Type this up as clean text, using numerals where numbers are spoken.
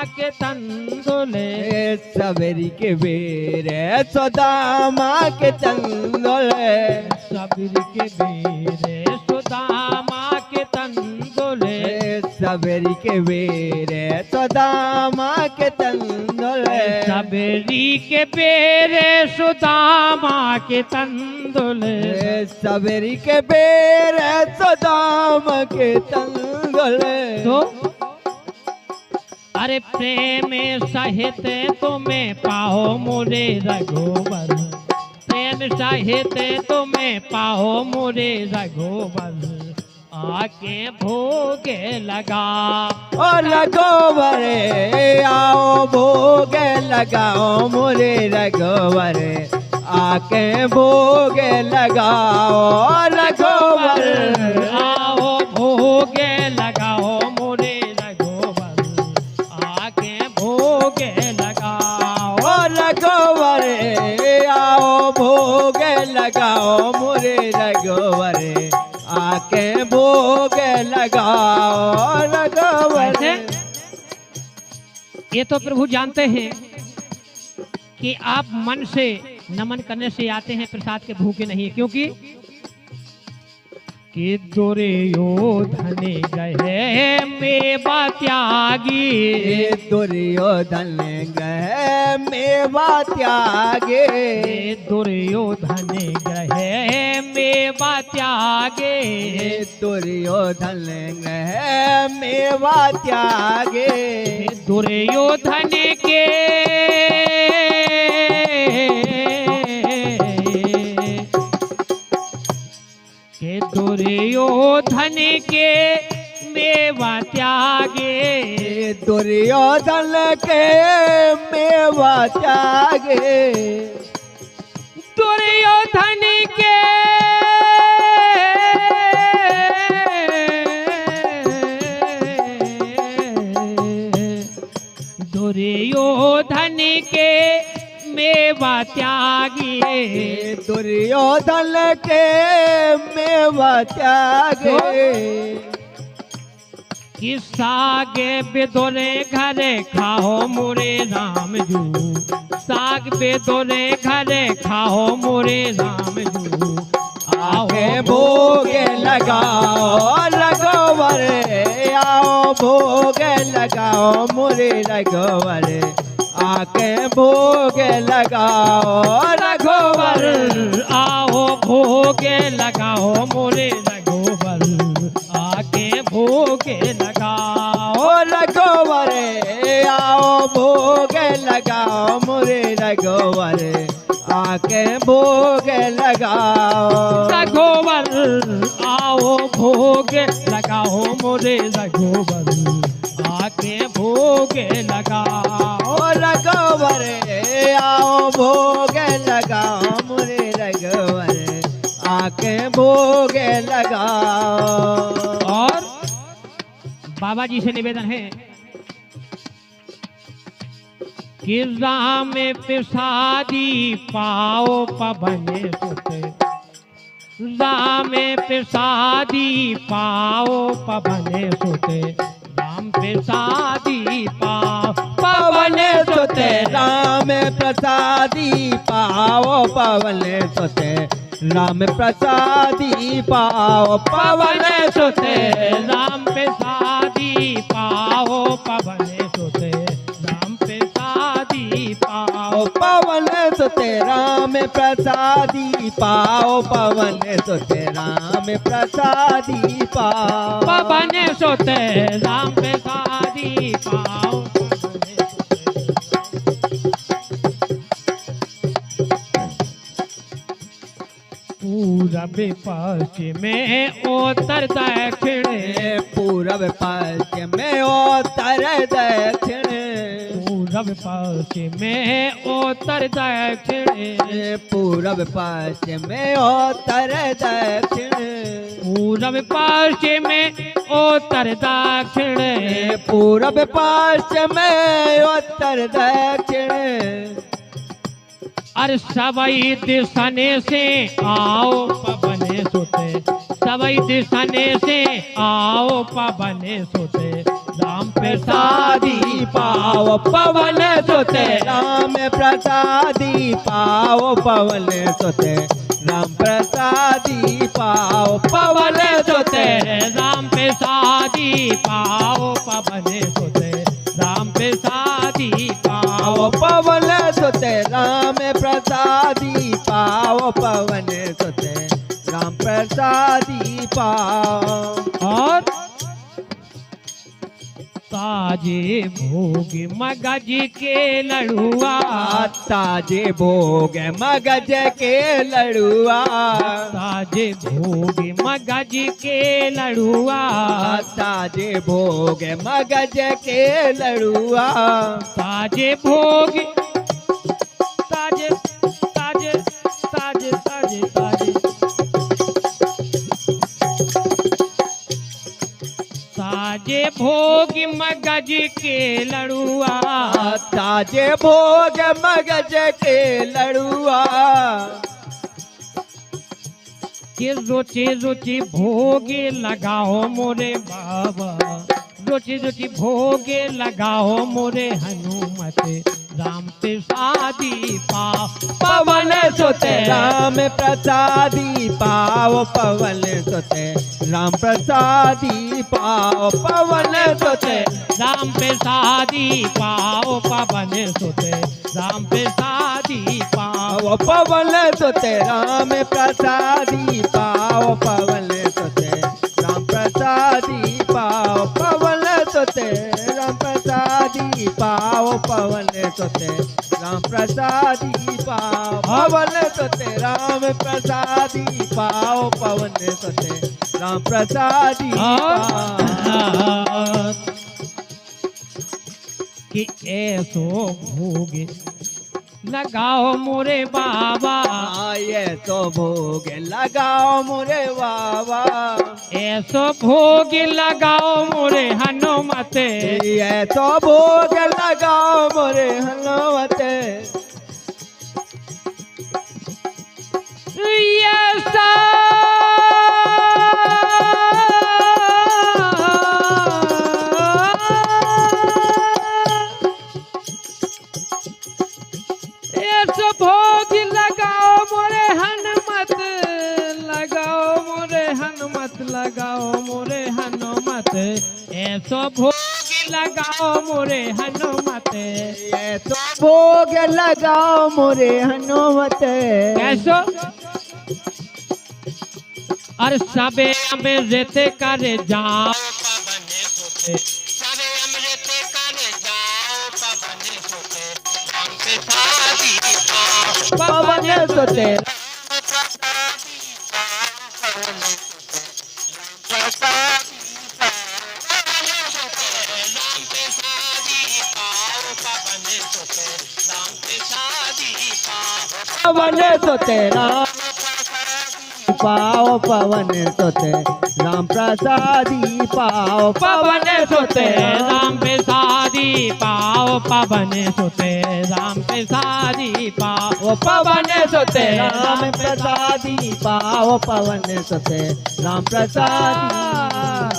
के तंदुले, सबरी के बेर सुदामा के तंदुले, सबरी के बेरे सुदामा के तंदुले, सबरी के बेर सुदामा के तंदुले, सबरी के बेरे सुदामा के तंदुले, सबरी के बेर सुदामा के तंदुले। तो अरे प्रेम सहित तुम्हें पाओ मोरे रघुवर, प्रेम सहित तुम्हें पाओ मोरे रघुवर, आके भोगे लगा ओ रघुवर आओ भोगे लगाओ मोरे रघुवर, आके भोगे लगाओ रघुवर, आओ भोगे लगाओ मोरे रघुवर, आके भोगे लगाओ रघुवर आओ भोगे लगाओ मोरे रघुवर, आके भोगे लगाओ रघुवर। ये तो प्रभु जानते हैं कि आप मन से नमन करने से आते हैं, प्रसाद के भूखे नहीं, क्योंकि कि दुर्योधन गए मेवा त्यागी, दुर्योधन गए मेवा त्यागे, दुर्योधन गए मेवा त्यागे, दुर्योधन गए मेवा त्यागे, दुर्योधन के दुर्योधन के मेवा त्यागे, दुर्योधन के मेवा त्यागे, दुर्योधन के दुर्योधन के मेवा त्यागी, दुर्योधन के मेवा त्यागे, कि सागे बेदोरे घरे खाओ मोरे राम जू, साग बेदोरे घरे खाओ मोरे राम जू, आके भोगे लगाओ रघुवर, आओ भोगे लगाओ मोरे रघुवर, आके भोगे लगाओ रघुवर, आओ भोगे लगाओ मोरे रघुवर, आके भोगे लगाओ रघुवर, आओ भोगे लगाओ मोरे रघुवर, आके भोगे लगाओ रघुवर, आओ भोगे लगाओ मोरे रघुवर, आके भोगे लगाओ रघुवर, आओ भोगे लगाओ मोरे रघुवर, आके भोगे लगाओ। और बाबा जी से निवेदन है कि राम प्रसादी पाओ पवन सुत, राम प्रसादी पाओ पवन सुत, राम प्रसादी पाओ पवन सुत, राम प्रसादी पाओ पवन सुत, राम प्रसादी पाओ पवन सुत, राम प्रसादी पाओ पवन सुत, राम प्रसादी पाओ पवन सुत, राम प्रसादी पाओ पवन सुत, राम प्रसादी पाओ पवन सुत, राम प्रसादी पाओ पूरब पश्चिम में उत्तर दक्षिण, पूरब पश्चिम में उत्तर दक्षिण, पूरब पश्चिम में उत्तर दक्षिण, पूरब पश्चिम में उत्तर दक्षिण, पूरब पश्चिम में उत्तर दक्षिण, पूरब पश्चिम में उत्तर दक्षिण, अरे सबई दिशने से आओ पवन सुते, सबई दिशने से आओ पवन सुते, राम प्रसादी पाओ पाओ पवन सुते राम प्रसादी पाओ पवन सुते राम प्रसादी पाओ पवन सुते राम प्रसादी पाओ पवन सुते राम प्रसादी पाओ पवन सुते राम प्रसादी पाओ पवन सुते राम प्रसादी पाओ। और ताजे भोग मगज के लड़ुआ ताजे भोग मगज के लड़ुआ ताजे भोग मगज के लड़ुआ ताजे भोग मगज के लड़ुआ ताजे भोग ताजे ताजे ताजे ताजे ताजे ताजे भोग मगज के लड़ुआ ताजे भोग मगज के लड़ुआ कि रुचि रुचि भोगे लगाओ मोरे बाबा रुचि रुचि भोगे लगाओ मोरे हनुमत राम प्रसादी पाओ पवन सुते राम प्रसादी पाओ पवन सुते राम प्रसादी पाओ पवन सुते राम प्रसादी पाओ पवन सुते राम प्रसादी पाओ पवन सुते राम प्रसादी पाओ पवन सुते राम प्रसादी पाओ पवन सुते राम प्रसादी पाओ पवन सुते राम प्रसादी पाओ पवन सुते राम प्रसादी पाओ पवन सुते राम प्रसादी पाओ। कि ऐसो भोग लगाओ मोरे बाबा ये तो भोग लगाओ मोरे बाबा ऐसो भोग लगाओ मोरे हनुमत ये तो भोग लगाओ मोरे हनुमत ऐसा ऐसो भोग लगाओ मोरे हनुमत लगाओ मोरे हनुमत लगाओ मोरे हनुमत ऐसो भोग लगाओ मोरे हनुमत ये तो भोग लगाओ मोरे हनुमत कैसो और सबे अमृत कर जाओ पवन सुते सबे अमृत कर जाओ पवन सुते राम प्रसादी पाओ पवन सुते पवन सुते राम पाओ पवन सुते राम प्रसादी पाओ पवन सुते राम प्रसादी पाओ पवन सुते राम प्रसादी पाओ पवन सुते राम प्रसादी पाओ पवन सुते राम प्रसादी